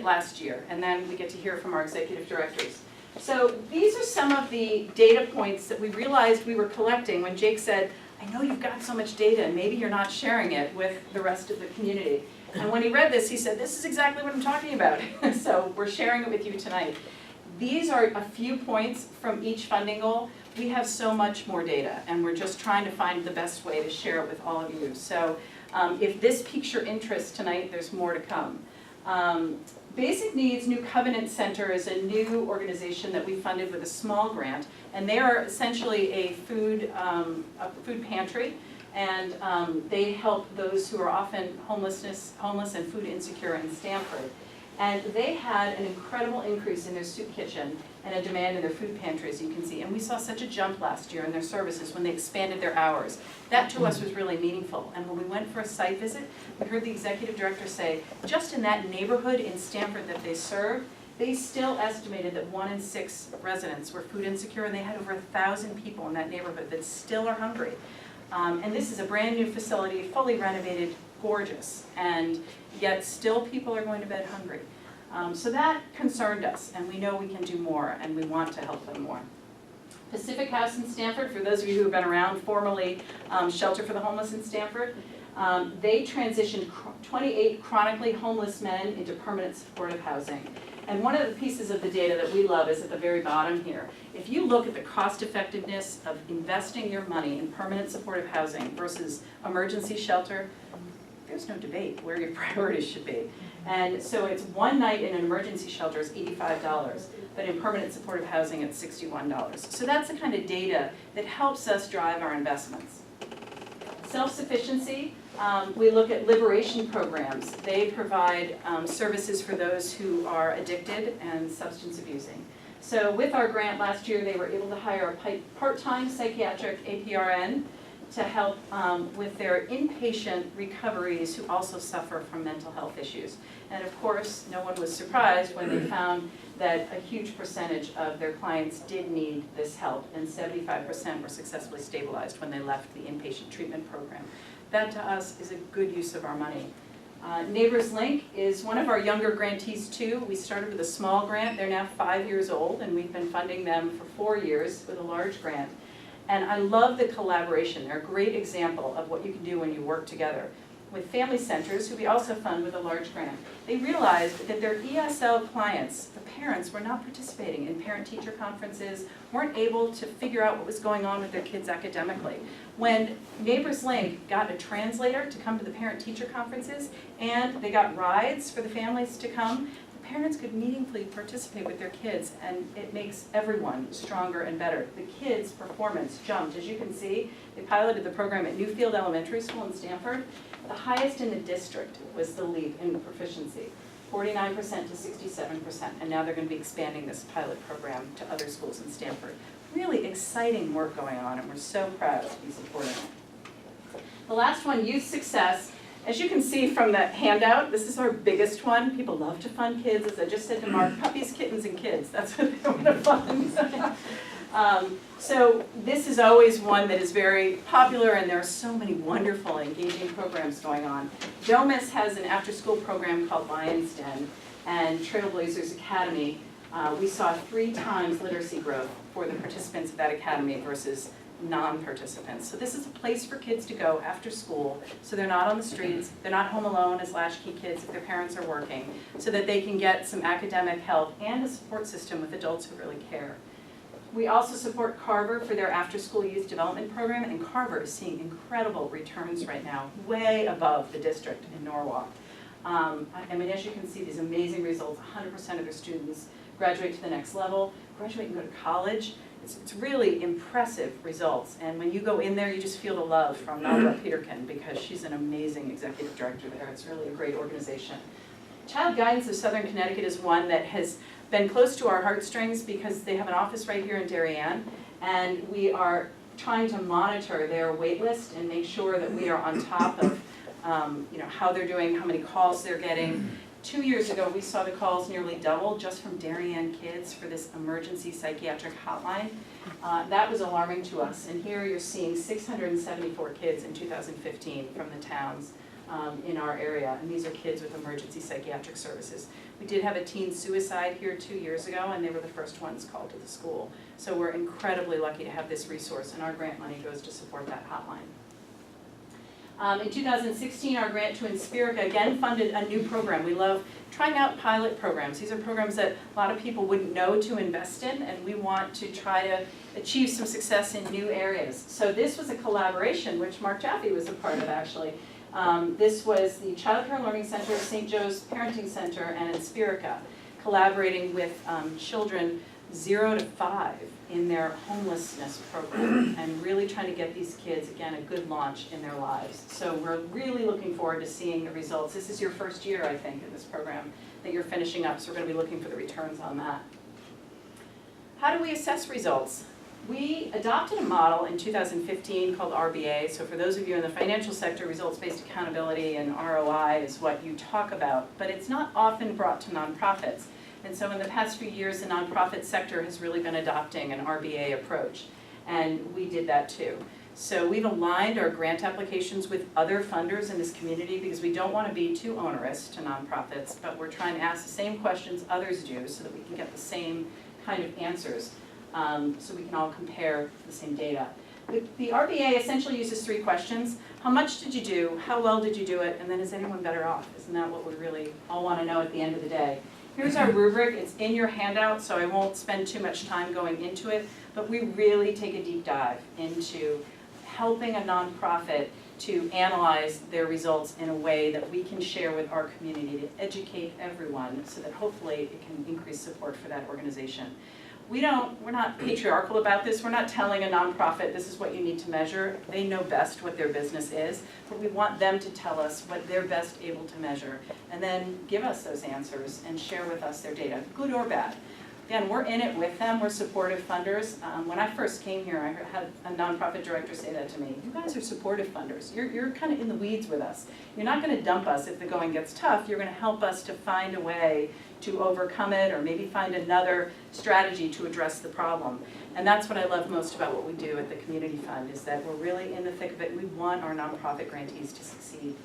last year, and then we get to hear from our executive directors. So these are some of the data points that we realized we were collecting when Jake said, I know you've got so much data and maybe you're not sharing it with the rest of the community. And when he read this, he said, this is exactly what I'm talking about. So we're sharing it with you tonight. These are a few points from each funding goal. We have so much more data, and we're just trying to find the best way to share it with all of you. So if this piques your interest tonight, there's more to come. Basic Needs New Covenant Center is a new organization that we funded with a small grant, and they are essentially a food pantry, and they help those who are often homeless and food insecure in Stamford. And they had an incredible increase in their soup kitchen and a demand in their food pantry, as you can see. And we saw such a jump last year in their services when they expanded their hours. That to us was really meaningful. And when we went for a site visit, we heard the executive director say, just in that neighborhood in Stamford that they serve, they still estimated that 1 in 6 residents were food insecure, and they had over 1,000 people in that neighborhood that still are hungry. And this is a brand new facility, fully renovated, gorgeous, and yet still people are going to bed hungry. So that concerned us, and we know we can do more, and we want to help them more. Pacific House in Stamford, for those of you who have been around, formerly Shelter for the Homeless in Stamford, they transitioned 28 chronically homeless men into permanent supportive housing. And one of the pieces of the data that we love is at the very bottom here. If you look at the cost effectiveness of investing your money in permanent supportive housing versus emergency shelter, there's no debate where your priorities should be. And so it's one night in an emergency shelter is $85, but in permanent supportive housing it's $61. So that's the kind of data that helps us drive our investments. Self-sufficiency, we look at liberation programs. They provide services for those who are addicted and substance abusing. So with our grant last year, they were able to hire a part-time psychiatric APRN to help with their inpatient recoveries who also suffer from mental health issues. And of course, no one was surprised when they found that a huge percentage of their clients did need this help, and 75% were successfully stabilized when they left the inpatient treatment program. That to us is a good use of our money. Neighbors Link is one of our younger grantees too. We started with a small grant. They're now 5 years old, and we've been funding them for 4 years with a large grant. And I love the collaboration. They're a great example of what you can do when you work together. With family centers, who we also fund with a large grant, they realized that their ESL clients, the parents, were not participating in parent-teacher conferences, weren't able to figure out what was going on with their kids academically. When Neighbors Link got a translator to come to the parent-teacher conferences, and they got rides for the families to come, parents could meaningfully participate with their kids, and it makes everyone stronger and better. The kids' performance jumped. As you can see, they piloted the program at Newfield Elementary School in Stamford. The highest in the district was the leap in proficiency, 49% to 67%, and now they're going to be expanding this pilot program to other schools in Stamford. Really exciting work going on, and we're so proud to be supporting it. The last one, Youth Success. As you can see from the handout, this is our biggest one. People love to fund kids. As I just said to Mark, puppies, kittens, and kids. That's what they want to fund. So this is always one that is very popular, and there are so many wonderful, engaging programs going on. Domus has an after-school program called Lion's Den, and Trailblazers Academy. We saw 3 times literacy growth for the participants of that academy versus non-participants. So this is a place for kids to go after school, so they're not on the streets, they're not home alone as latchkey kids if their parents are working, so that they can get some academic help and a support system with adults who really care. We also support Carver for their after-school youth development program, and Carver is seeing incredible returns right now, way above the district in Norwalk. I mean, as you can see, these amazing results, 100% of their students graduate to the next level, graduate and go to college. It's really impressive results, and when you go in there, you just feel the love from Nalva Peterkin, because she's an amazing executive director there. It's really a great organization. Child Guidance of Southern Connecticut is one that has been close to our heartstrings because they have an office right here in Darien, and we are trying to monitor their wait list and make sure that we are on top of how they're doing, how many calls they're getting. 2 years ago, we saw the calls nearly double just from Darien kids for this emergency psychiatric hotline. That was alarming to us. And here you're seeing 674 kids in 2015 from the towns in our area. And these are kids with emergency psychiatric services. We did have a teen suicide here 2 years ago, and they were the first ones called to the school. So we're incredibly lucky to have this resource, and our grant money goes to support that hotline. In 2016, our grant to Inspirica again funded a new program. We love trying out pilot programs. These are programs that a lot of people wouldn't know to invest in, and we want to try to achieve some success in new areas. So this was a collaboration, which Mark Jaffe was a part of actually. This was the Child Care Learning Center, St. Joe's Parenting Center, and Inspirica, collaborating with children 0 to 5 in their homelessness program, and really trying to get these kids, again, a good launch in their lives. So we're really looking forward to seeing the results. This is your first year, I think, in this program that you're finishing up, so we're going to be looking for the returns on that. How do we assess results? We adopted a model in 2015 called RBA. So for those of you in the financial sector, results-based accountability and ROI is what you talk about, but it's not often brought to nonprofits. And so in the past few years, the nonprofit sector has really been adopting an RBA approach, and we did that too. So we've aligned our grant applications with other funders in this community because we don't want to be too onerous to nonprofits, but we're trying to ask the same questions others do so that we can get the same kind of answers, so we can all compare the same data. The RBA essentially uses 3 questions. How much did you do? How well did you do it? And then is anyone better off? Isn't that what we really all want to know at the end of the day? Here's our rubric. It's in your handout, so I won't spend too much time going into it, but we really take a deep dive into helping a nonprofit to analyze their results in a way that we can share with our community to educate everyone so that hopefully it can increase support for that organization. We're not patriarchal about this. We're not telling a nonprofit this is what you need to measure. They know best what their business is, but we want them to tell us what they're best able to measure and then give us those answers and share with us their data, good or bad. Again, we're in it with them. We're supportive funders. When I first came here, I had a nonprofit director say that to me. You guys are supportive funders. You're kind of in the weeds with us. You're not going to dump us if the going gets tough. You're going to help us to find a way to overcome it or maybe find another strategy to address the problem. And that's what I love most about what we do at the Community Fund is that we're really in the thick of it. We want our nonprofit grantees to succeed.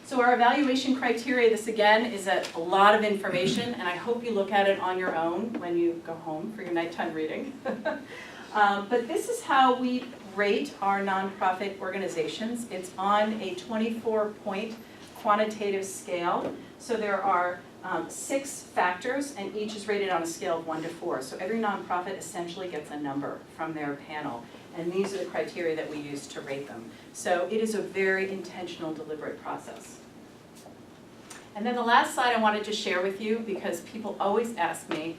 So our evaluation criteria, this again is a lot of information, and I hope you look at it on your own when you go home for your nighttime reading. But this is how we rate our nonprofit organizations. It's on a 24-point quantitative scale. So there are 6 factors, and each is rated on a scale of 1 to 4. So every nonprofit essentially gets a number from their panel, and these are the criteria that we use to rate them. So it is a very intentional, deliberate process. And then the last slide I wanted to share with you, because people always ask me,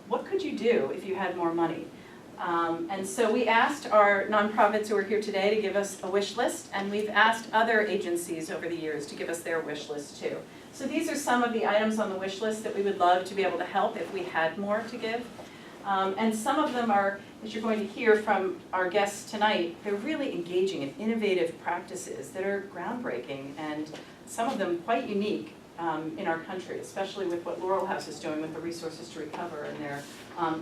what could you do if you had more money? And so we asked our nonprofits who are here today to give us a wish list, and we've asked other agencies over the years to give us their wish list too. So these are some of the items on the wish list that we would love to be able to help if we had more to give. And some of them are, as you're going to hear from our guests tonight, they're really engaging in innovative practices that are groundbreaking and some of them quite unique in our country, especially with what Laurel House is doing with the Resources to Recover and their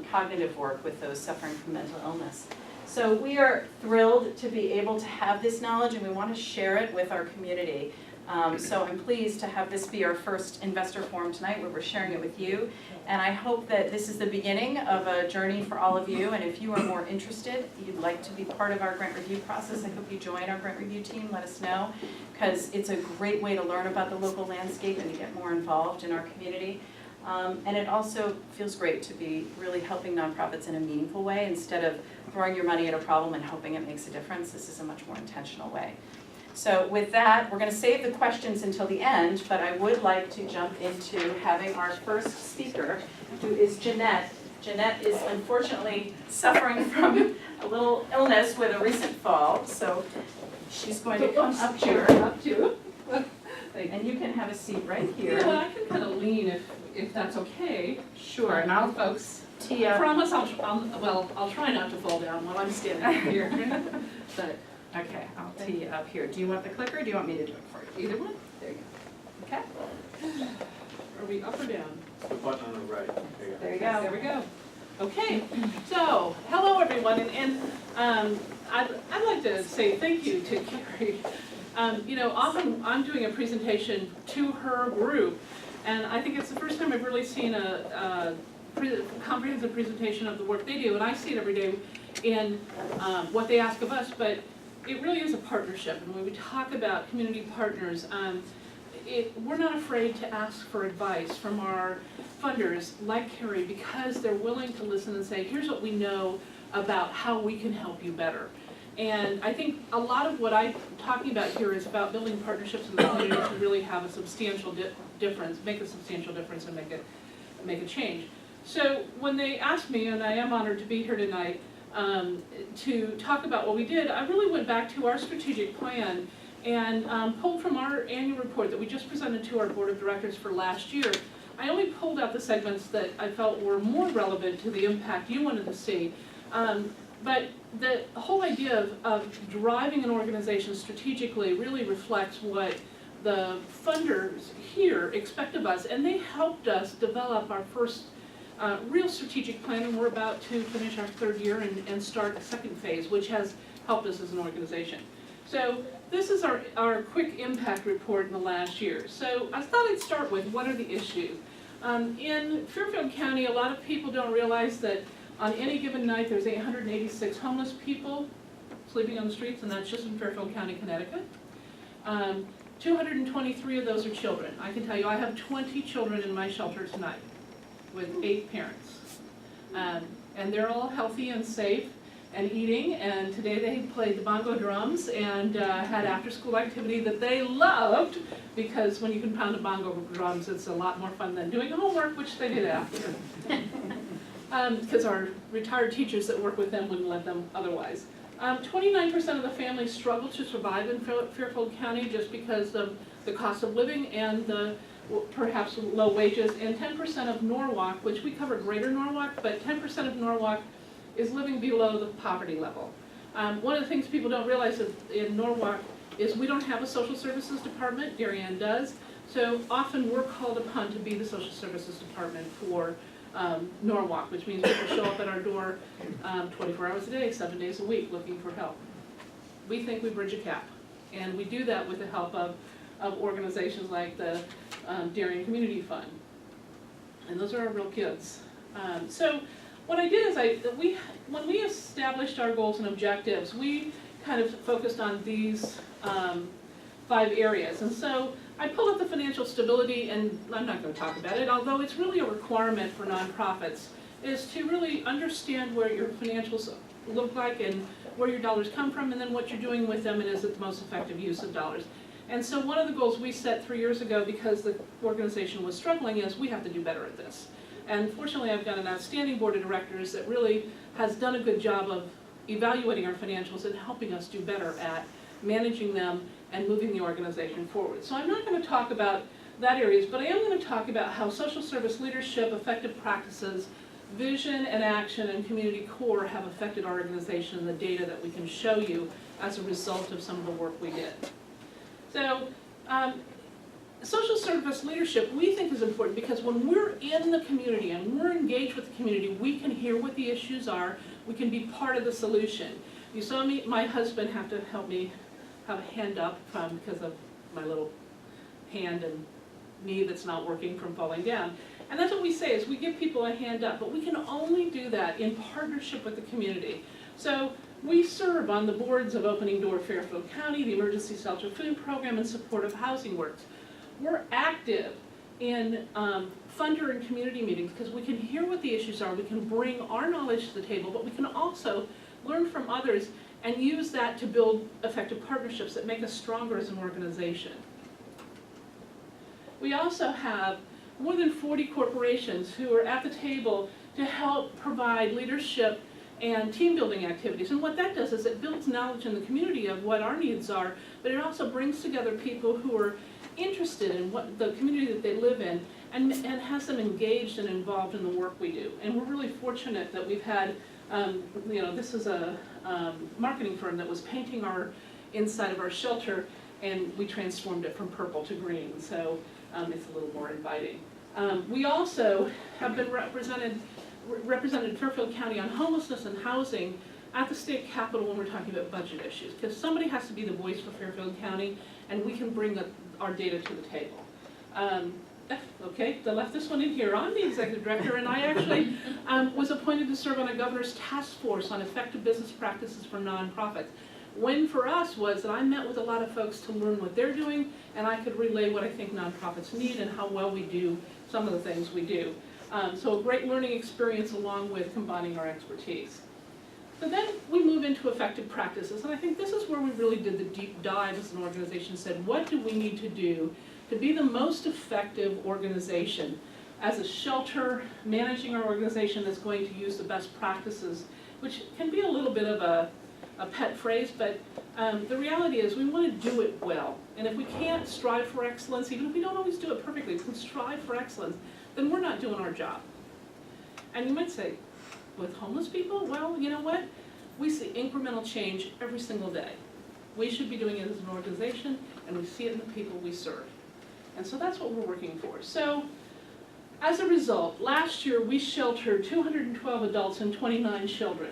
cognitive work with those suffering from mental illness. So we are thrilled to be able to have this knowledge, and we want to share it with our community. So I'm pleased to have this be our first investor forum tonight where we're sharing it with you. And I hope that this is the beginning of a journey for all of you. And if you are more interested, you'd like to be part of our grant review process, I hope you join our grant review team. Let us know, because it's a great way to learn about the local landscape and to get more involved in our community. And it also feels great to be really helping nonprofits in a meaningful way instead of throwing your money at a problem and hoping it makes a difference. This is a much more intentional way. So with that, we're going to save the questions until the end, but I would like to jump into having our first speaker, who is Jeanette. Jeanette is unfortunately suffering from a little illness with a recent fall, so she's going to come up here. And you can have a seat right here. Yeah, I can kind of lean if that's okay. Sure, and I'll folks. tee I up. promise I'll try not to fall down while I'm standing here. But Okay, I'll tee you up here. Do you want the clicker or do you want me to do it for you? either one. There you go. Okay. Are we up or down? The button on the right. There you go. There we go. Okay, so hello everyone, and I'd like to say thank you to Carrie. You know, often I'm doing a presentation to her group, And I think it's the first time I've really seen a comprehensive presentation of the work they do, and I see it every day in what they ask of us, but it really is a partnership. And when we talk about community partners, we're not afraid to ask for advice from our funders like Carrie, because they're willing to listen and say, here's what we know about how we can help you better. And I think a lot of what I'm talking about here is about building partnerships in the community to really have a substantial difference, make a substantial difference and make a change. So when they asked me, and I am honored to be here tonight, to talk about what we did, I really went back to our strategic plan and pulled from our annual report that we just presented to our board of directors for last year. I only pulled out the segments that I felt were more relevant to the impact you wanted to see. But the whole idea of driving an organization strategically really reflects what the funders here expect of us, and they helped us develop our first real strategic plan, and we're about to finish our third year and start a second phase, which has helped us as an organization. So this is our quick impact report in the last year. So I thought I'd start with what are the issues. In Fairfield County, a lot of people don't realize that on any given night there's 886 homeless people sleeping on the streets, and that's just in Fairfield County, Connecticut. 223 of those are children. I can tell you I have 20 children in my shelter tonight with 8 parents. And they're all healthy and safe and eating, and today they played the bongo drums and had after-school activity that they loved, because when you can pound the bongo drums, it's a lot more fun than doing homework, which they did after. Because our retired teachers that work with them wouldn't let them otherwise. 29% of the families struggle to survive in Fairfield County just because of the cost of living and the perhaps low wages, and 10% of Norwalk, which we cover greater Norwalk, but 10% of Norwalk is living below the poverty level. One of the things people don't realize in Norwalk is we don't have a social services department, Darien does, so often we're called upon to be the social services department for Norwalk, which means people show up at our door 24 hours a day, 7 days a week looking for help. We think we bridge a gap, and we do that with the help of organizations like the Darien Community Fund. And those are our real kids. So what I did is when we established our goals and objectives, we kind of focused on these 5 areas. And so I pulled up the financial stability, and I'm not going to talk about it, although it's really a requirement for nonprofits, is to really understand where your financials look like and where your dollars come from, and then what you're doing with them, and is it the most effective use of dollars. And so one of the goals we set 3 years ago, because the organization was struggling, is we have to do better at this. And fortunately, I've got an outstanding board of directors that really has done a good job of evaluating our financials and helping us do better at managing them and moving the organization forward. So I'm not going to talk about that areas, but I am going to talk about how social service leadership, effective practices, vision and action, and community core have affected our organization and the data that we can show you as a result of some of the work we did. So social service leadership we think is important because when we're in the community and we're engaged with the community, we can hear what the issues are, we can be part of the solution. You saw me, my husband have to help me have a hand up because of my little hand and knee that's not working from falling down. And that's what we say, is we give people a hand up, but we can only do that in partnership with the community. So we serve on the boards of Opening Door Fairfield County, the Emergency Shelter Food Program, and Supportive Housing Works. We're active in funder and community meetings because we can hear what the issues are, we can bring our knowledge to the table, but we can also learn from others and use that to build effective partnerships that make us stronger as an organization. We also have more than 40 corporations who are at the table to help provide leadership and team building activities. And what that does is it builds knowledge in the community of what our needs are, but it also brings together people who are interested in what the community that they live in and has them engaged and involved in the work we do. And we're really fortunate that we've had, this is a marketing firm that was painting our inside of our shelter, and we transformed it from purple to green, so it's a little more inviting. We also have been represented Fairfield County on homelessness and housing at the state capitol when we're talking about budget issues, because somebody has to be the voice for Fairfield County, and we can bring our data to the table. okay, they left this one in here. I'm the executive director, and I actually was appointed to serve on a governor's task force on effective business practices for nonprofits. Win for us was that I met with a lot of folks to learn what they're doing, and I could relay what I think nonprofits need and how well we do some of the things we do. So a great learning experience along with combining our expertise. So then we move into effective practices, and I think this is where we really did the deep dive as an organization, said what do we need to do to be the most effective organization as a shelter, managing our organization that's going to use the best practices, which can be a little bit of a pet phrase, but the reality is we want to do it well. And if we can't strive for excellence, even if we don't always do it perfectly, if we can strive for excellence, then we're not doing our job. And you might say, with homeless people, well, you know what? We see incremental change every single day. We should be doing it as an organization, and we see it in the people we serve. And so that's what we're working for. So as a result, last year we sheltered 212 adults and 29 children.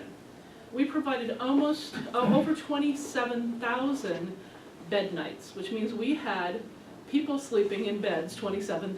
We provided almost over 27,000 bed nights, which means we had people sleeping in beds, 27,000.